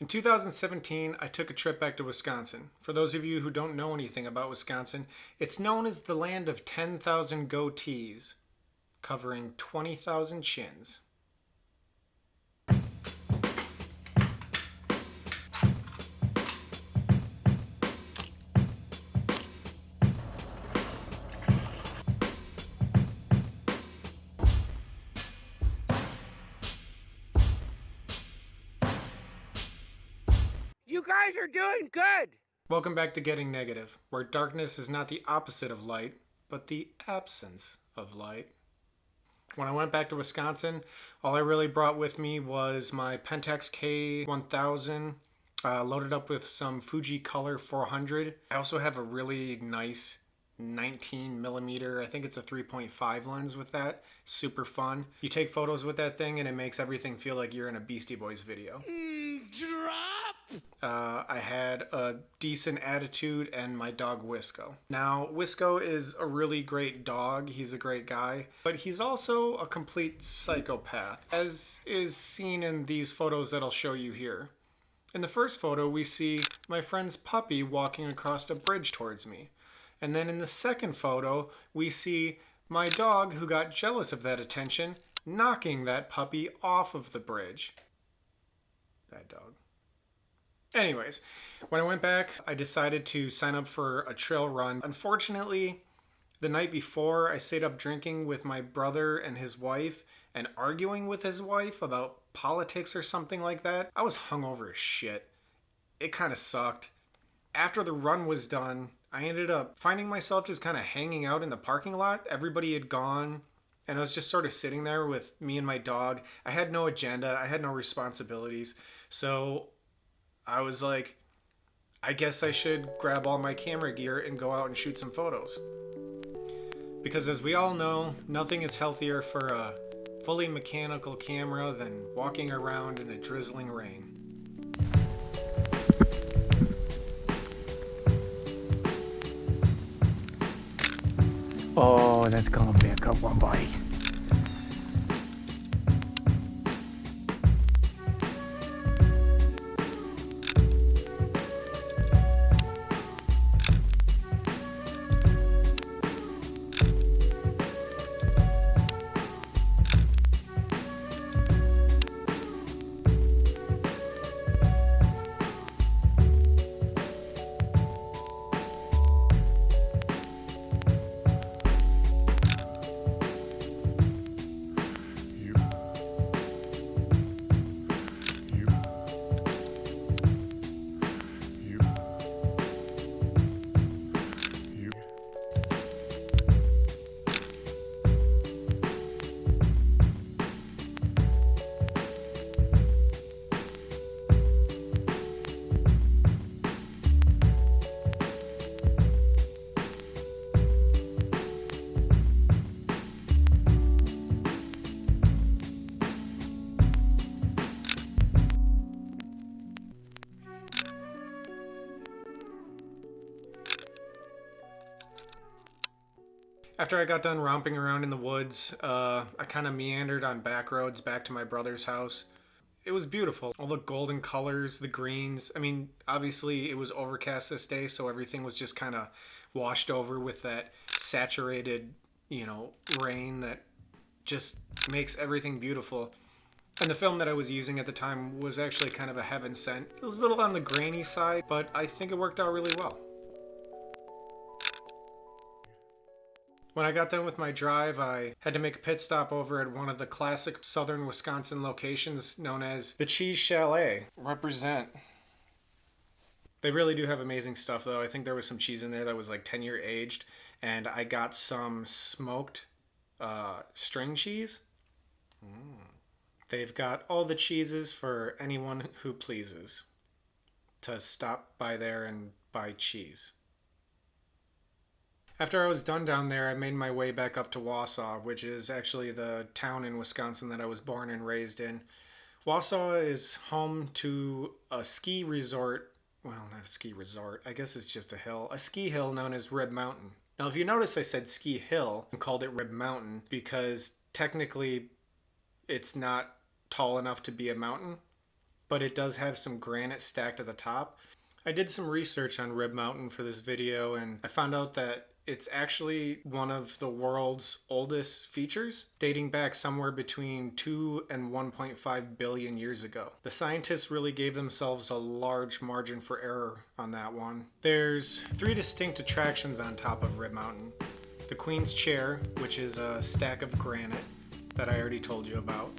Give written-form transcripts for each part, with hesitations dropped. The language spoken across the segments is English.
In 2017, I took a trip back to Wisconsin. For those of you who don't know anything about Wisconsin, it's known as the land of 10,000 goatees, covering 20,000 chins. You guys are doing good! Welcome back to Getting Negative, where darkness is not the opposite of light, but the absence of light. When I went back to Wisconsin, all I really brought with me was my Pentax K 1000, loaded up with some Fuji Color 400. I also have a really nice 19 millimeter, I think it's a 3.5 lens with that. Super fun. You take photos with that thing and it makes everything feel like you're in a Beastie Boys video. I had a decent attitude and my dog Wisco. Now, Wisco is a really great dog. He's a great guy, but he's also a complete psychopath, as is seen in these photos that I'll show you here. In the first photo, we see my friend's puppy walking across a bridge towards me. And then in the second photo, we see my dog, who got jealous of that attention, knocking that puppy off of the bridge. Bad dog. Anyways, when I went back, I decided to sign up for a trail run. Unfortunately, the night before, I stayed up drinking with my brother and his wife and arguing with his wife about politics or something like that. I was hungover as shit. It kind of sucked. After the run was done, I ended up finding myself just kind of hanging out in the parking lot. Everybody had gone, and I was just sort of sitting there with me and my dog. I had no agenda. I had no responsibilities. So I was like, I guess I should grab all my camera gear and go out and shoot some photos. Because as we all know, nothing is healthier for a fully mechanical camera than walking around in a drizzling rain. Oh, that's gonna be a good one, buddy. After I got done romping around in the woods, I kind of meandered on back roads back to my brother's house. It was beautiful. All the golden colors, the greens. I mean, obviously it was overcast this day, so everything was just kind of washed over with that saturated, rain that just makes everything beautiful. And the film that I was using at the time was actually kind of a heaven sent. It was a little on the grainy side, but I think it worked out really well. When I got done with my drive, I had to make a pit stop over at one of the classic southern Wisconsin locations known as the Cheese Chalet. Represent. They really do have amazing stuff, though. I think there was some cheese in there that was like 10-year aged, and I got some smoked string cheese. They've got all the cheeses for anyone who pleases to stop by there and buy cheese. After I was done down there, I made my way back up to Wausau, which is actually the town in Wisconsin that I was born and raised in. Wausau is home to a ski resort. Well, not a ski resort. I guess it's just a hill. A ski hill known as Rib Mountain. Now, if you notice, I said ski hill and called it Rib Mountain because technically it's not tall enough to be a mountain, but it does have some granite stacked at the top. I did some research on Rib Mountain for this video, and I found out that it's actually one of the world's oldest features, dating back somewhere between 2 and 1.5 billion years ago. The scientists really gave themselves a large margin for error on that one. There's 3 distinct attractions on top of Rib Mountain. The Queen's Chair, which is a stack of granite that I already told you about.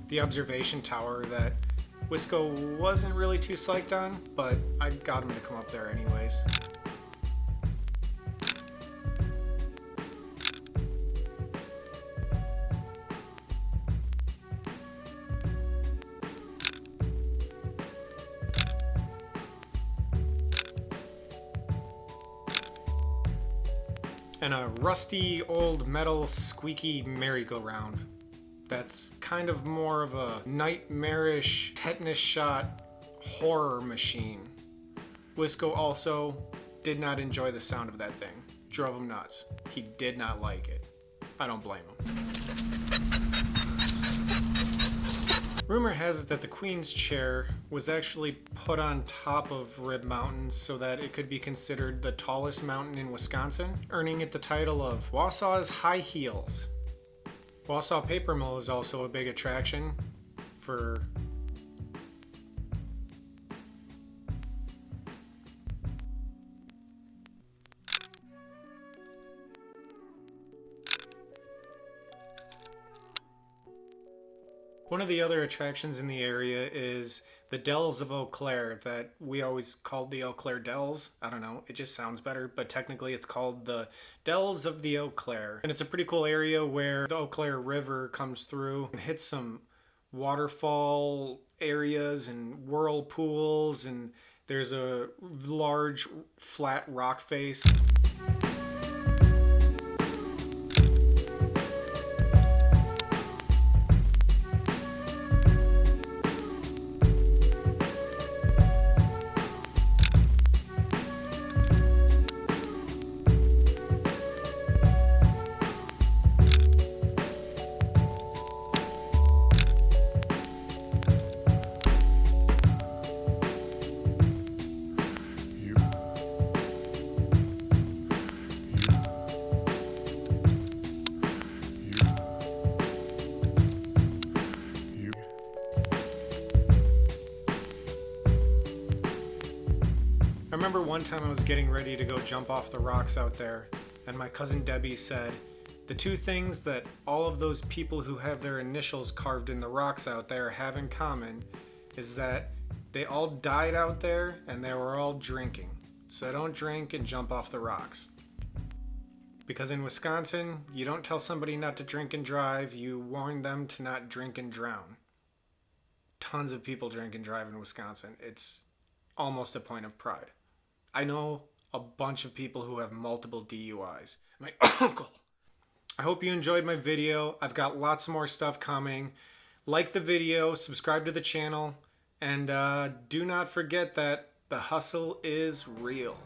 The observation tower that Wisco wasn't really too psyched on, but I got him to come up there anyways. And a rusty old metal squeaky merry-go-round. That's kind of more of a nightmarish tetanus shot horror machine. Wisco also did not enjoy the sound of that thing. Drove him nuts. He did not like it. I don't blame him. Rumor has it that the Queen's Chair was actually put on top of Rib Mountain so that it could be considered the tallest mountain in Wisconsin, earning it the title of Wausau's High Heels. Wausau Paper Mill is also a big attraction for one of the other attractions in the area is the Dells of Eau Claire that we always called the Eau Claire Dells. I don't know, it just sounds better, but technically it's called the Dells of the Eau Claire. And it's a pretty cool area where the Eau Claire River comes through and hits some waterfall areas and whirlpools, and there's a large flat rock face. I remember one time I was getting ready to go jump off the rocks out there, and my cousin Debbie said, the 2 things that all of those people who have their initials carved in the rocks out there have in common is that they all died out there and they were all drinking. So don't drink and jump off the rocks. Because in Wisconsin, you don't tell somebody not to drink and drive, you warn them to not drink and drown. Tons of people drink and drive in Wisconsin. It's almost a point of pride. I know a bunch of people who have multiple DUIs. My uncle. I hope you enjoyed my video. I've got lots more stuff coming. Like the video, subscribe to the channel, and do not forget that the hustle is real.